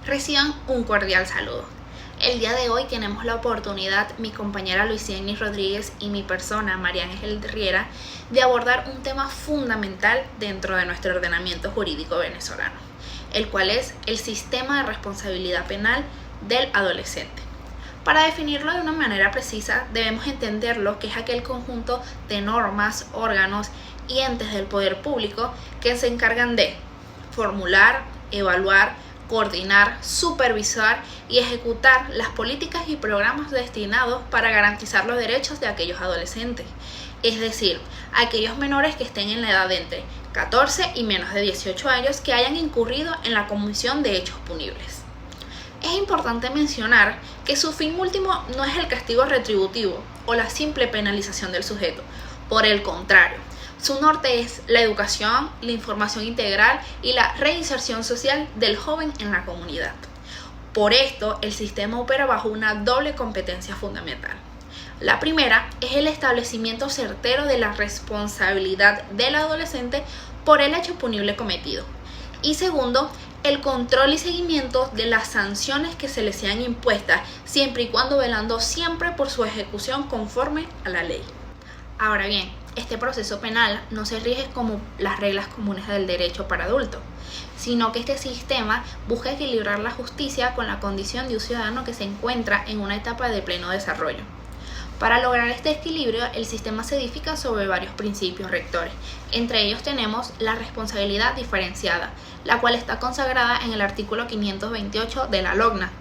Reciban un cordial saludo. El día de hoy tenemos la oportunidad, mi compañera Luisiani Rodríguez y mi persona, María Ángel Riera, de abordar un tema fundamental dentro de nuestro ordenamiento jurídico venezolano, el cual es el sistema de responsabilidad penal del adolescente. Para definirlo de una manera precisa, debemos entender lo que es aquel conjunto de normas, órganos y entes del poder público que se encargan de formular, evaluar, coordinar, supervisar y ejecutar las políticas y programas destinados para garantizar los derechos de aquellos adolescentes, es decir, aquellos menores que estén en la edad de entre 14 y menos de 18 años que hayan incurrido en la comisión de hechos punibles. Es importante mencionar que su fin último no es el castigo retributivo o la simple penalización del sujeto, por el contrario, su norte es la educación, la información integral y la reinserción social del joven en la comunidad. Por esto, el sistema opera bajo una doble competencia fundamental. La primera es el establecimiento certero de la responsabilidad del adolescente por el hecho punible cometido. Y segundo, el control y seguimiento de las sanciones que se les sean impuestas, siempre y cuando velando siempre por su ejecución conforme a la ley. Ahora bien, este proceso penal no se rige como las reglas comunes del derecho para adultos, sino que este sistema busca equilibrar la justicia con la condición de un ciudadano que se encuentra en una etapa de pleno desarrollo. Para lograr este equilibrio, el sistema se edifica sobre varios principios rectores. Entre ellos tenemos la responsabilidad diferenciada, la cual está consagrada en el artículo 528 de la LOGNA.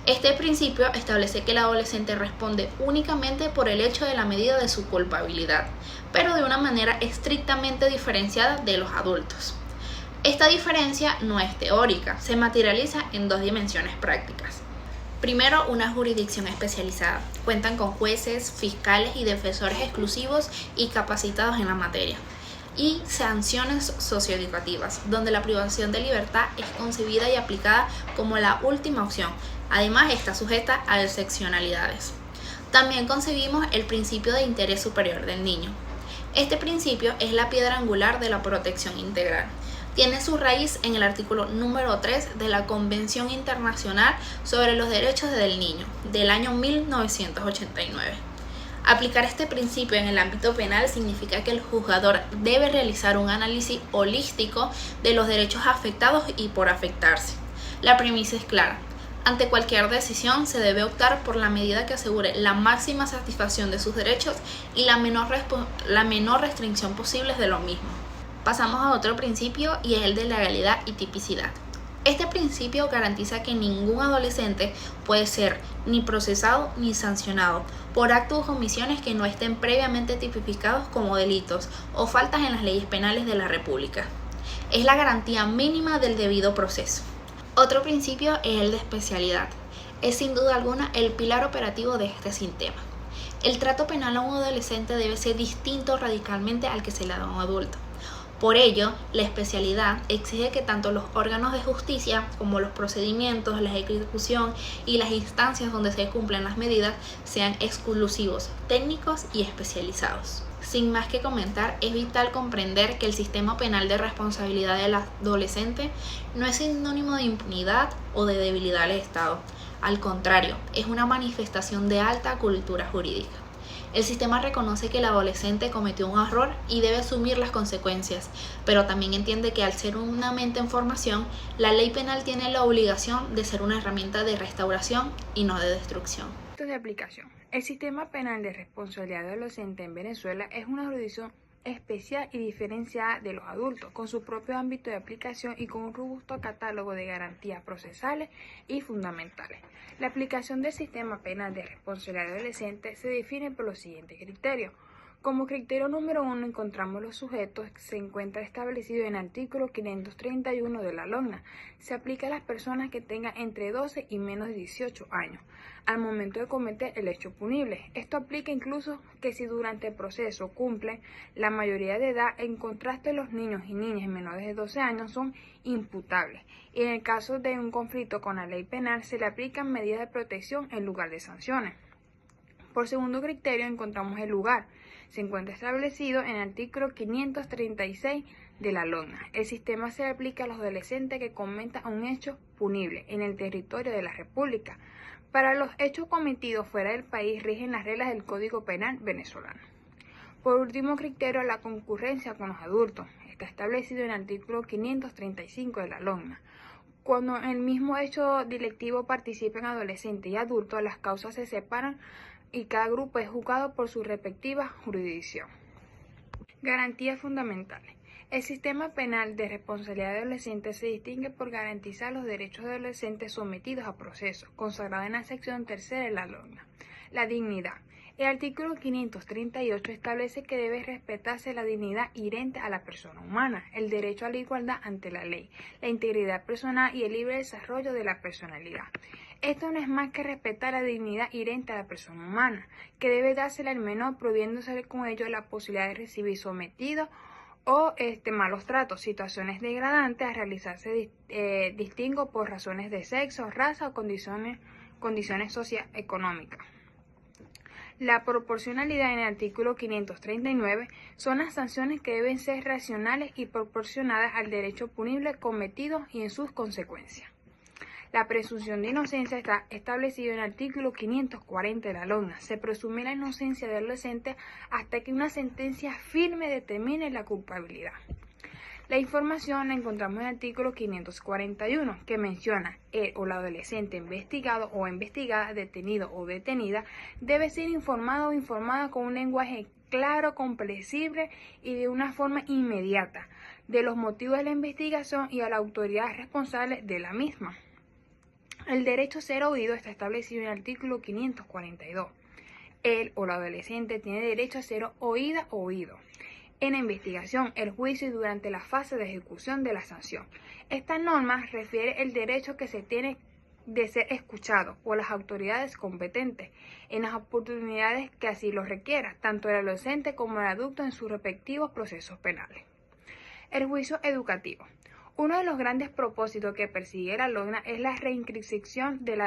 Este principio establece que el adolescente responde únicamente por el hecho de la medida de su culpabilidad, pero de una manera estrictamente diferenciada de los adultos. Esta diferencia no es teórica, se materializa en dos dimensiones prácticas. Primero, una jurisdicción especializada. Cuentan con jueces, fiscales y defensores exclusivos y capacitados en la materia. Y sanciones socioeducativas, donde la privación de libertad es concebida y aplicada como la última opción. Además, está sujeta a excepcionalidades. También concebimos el principio de interés superior del niño. Este principio es la piedra angular de la protección integral. Tiene su raíz en el artículo número 3 de la Convención Internacional sobre los Derechos del Niño, del año 1989. Aplicar este principio en el ámbito penal significa que el juzgador debe realizar un análisis holístico de los derechos afectados y por afectarse. La premisa es clara. Ante cualquier decisión se debe optar por la medida que asegure la máxima satisfacción de sus derechos y la menor restricción posible de los mismos. Pasamos a otro principio y es el de legalidad y tipicidad. Este principio garantiza que ningún adolescente puede ser ni procesado ni sancionado por actos o omisiones que no estén previamente tipificados como delitos o faltas en las leyes penales de la República. Es la garantía mínima del debido proceso. Otro principio es el de especialidad. Es sin duda alguna el pilar operativo de este sistema. El trato penal a un adolescente debe ser distinto radicalmente al que se le da a un adulto. Por ello, la especialidad exige que tanto los órganos de justicia como los procedimientos, la ejecución y las instancias donde se cumplen las medidas sean exclusivos, técnicos y especializados. Sin más que comentar, es vital comprender que el sistema penal de responsabilidad del adolescente no es sinónimo de impunidad o de debilidad del Estado. Al contrario, es una manifestación de alta cultura jurídica. El sistema reconoce que el adolescente cometió un error y debe asumir las consecuencias, pero también entiende que al ser una mente en formación, la ley penal tiene la obligación de ser una herramienta de restauración y no de destrucción. De aplicación. El sistema penal de responsabilidad de adolescente en Venezuela es una jurisdicción especial y diferenciada de los adultos, con su propio ámbito de aplicación y con un robusto catálogo de garantías procesales y fundamentales. La aplicación del sistema penal de responsabilidad de adolescente se define por los siguientes criterios. Como criterio número 1 encontramos los sujetos que se encuentra establecido en el artículo 531 de la LOGNA. Se aplica a las personas que tengan entre 12 y menos de 18 años al momento de cometer el hecho punible. Esto aplica incluso que si durante el proceso cumplen la mayoría de edad, en contraste los niños y niñas menores de 12 años son imputables. Y en el caso de un conflicto con la ley penal se le aplican medidas de protección en lugar de sanciones. Por segundo criterio encontramos el lugar. Se encuentra establecido en el artículo 536 de la LOGNA. El sistema se aplica a los adolescentes que cometan un hecho punible en el territorio de la República. Para los hechos cometidos fuera del país rigen las reglas del Código Penal venezolano. Por último criterio, la concurrencia con los adultos está establecido en el artículo 535 de la LOGNA. Cuando en el mismo hecho delictivo participen adolescentes y adultos, las causas se separan y cada grupo es juzgado por su respectiva jurisdicción. Garantías fundamentales. El sistema penal de responsabilidad de adolescentes se distingue por garantizar los derechos de adolescentes sometidos a procesos, consagrado en la sección tercera de la LOGNA. La dignidad. El artículo 538 establece que debe respetarse la dignidad inherente a la persona humana, el derecho a la igualdad ante la ley, la integridad personal y el libre desarrollo de la personalidad. Esto no es más que respetar la dignidad inherente a la persona humana, que debe dársela al menor, prohibiéndose con ello la posibilidad de recibir sometido o malos tratos, situaciones degradantes, a realizarse distingo por razones de sexo, raza o condiciones socioeconómicas. La proporcionalidad en el artículo 539 son las sanciones que deben ser racionales y proporcionadas al derecho punible cometido y en sus consecuencias. La presunción de inocencia está establecida en el artículo 540 de la LOGNA. Se presume la inocencia del adolescente hasta que una sentencia firme determine la culpabilidad. La información la encontramos en el artículo 541, que menciona el o la adolescente investigado o investigada, detenido o detenida, debe ser informado o informada con un lenguaje claro, comprensible y de una forma inmediata de los motivos de la investigación y a la autoridad responsable de la misma. El derecho a ser oído está establecido en el artículo 542. El o la adolescente tiene derecho a ser oída o oído en la investigación, el juicio y durante la fase de ejecución de la sanción. Esta norma refiere el derecho que se tiene de ser escuchado por las autoridades competentes en las oportunidades que así lo requiera, tanto el adolescente como el adulto en sus respectivos procesos penales. El juicio educativo. Uno de los grandes propósitos que persigue la LOGNA es la reinscripción del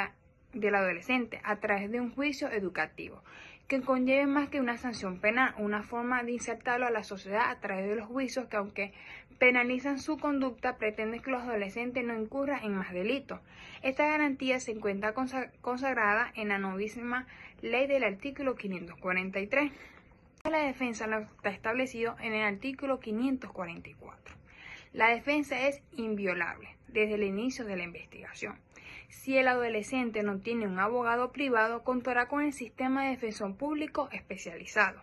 adolescente a través de un juicio educativo, que conlleve más que una sanción penal, una forma de insertarlo a la sociedad a través de los juicios que, aunque penalizan su conducta, pretenden que los adolescentes no incurran en más delitos. Esta garantía se encuentra consagrada en la novísima ley del artículo 543. La defensa lo está establecido en el artículo 544. La defensa es inviolable desde el inicio de la investigación. Si el adolescente no tiene un abogado privado, contará con el sistema de defensor público especializado.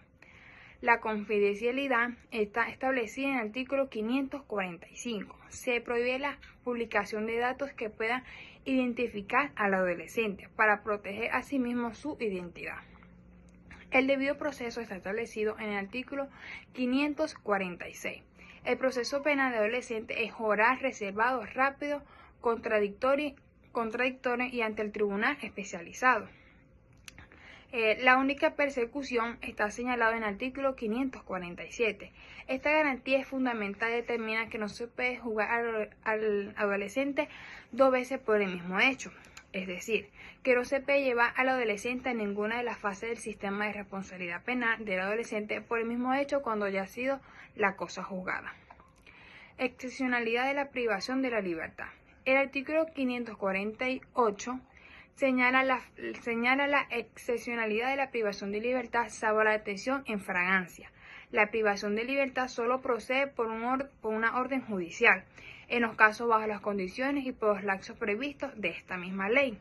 La confidencialidad está establecida en el artículo 545. Se prohíbe la publicación de datos que puedan identificar al adolescente para proteger asimismo su identidad. El debido proceso está establecido en el artículo 546. El proceso penal de adolescente es oral, reservado, rápido, contradictorio y ante el tribunal especializado. La única persecución está señalada en el artículo 547. Esta garantía es fundamental y determina que no se puede juzgar al adolescente dos veces por el mismo hecho. Es decir, que no se puede llevar al adolescente a ninguna de las fases del sistema de responsabilidad penal del adolescente por el mismo hecho cuando ya ha sido la cosa juzgada. Excepcionalidad de la privación de la libertad. El artículo 548 señala la excepcionalidad de la privación de libertad salvo la detención en fragancia. La privación de libertad solo procede por una orden judicial, en los casos bajo las condiciones y por los lapsos previstos de esta misma ley.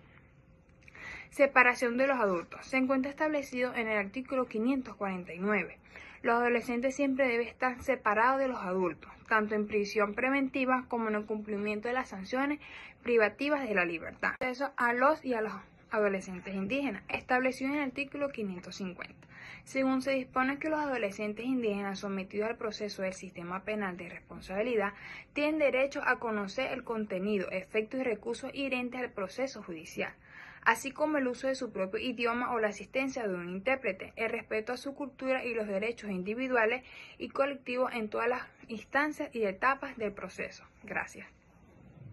Separación de los adultos. Se encuentra establecido en el artículo 549. Los adolescentes siempre deben estar separados de los adultos, tanto en prisión preventiva como en el cumplimiento de las sanciones privativas de la libertad. Eso a los y a los adolescentes indígenas, establecido en el artículo 550. Según se dispone que los adolescentes indígenas sometidos al proceso del sistema penal de responsabilidad tienen derecho a conocer el contenido, efectos y recursos inherentes al proceso judicial, así como el uso de su propio idioma o la asistencia de un intérprete, el respeto a su cultura y los derechos individuales y colectivos en todas las instancias y etapas del proceso. Gracias.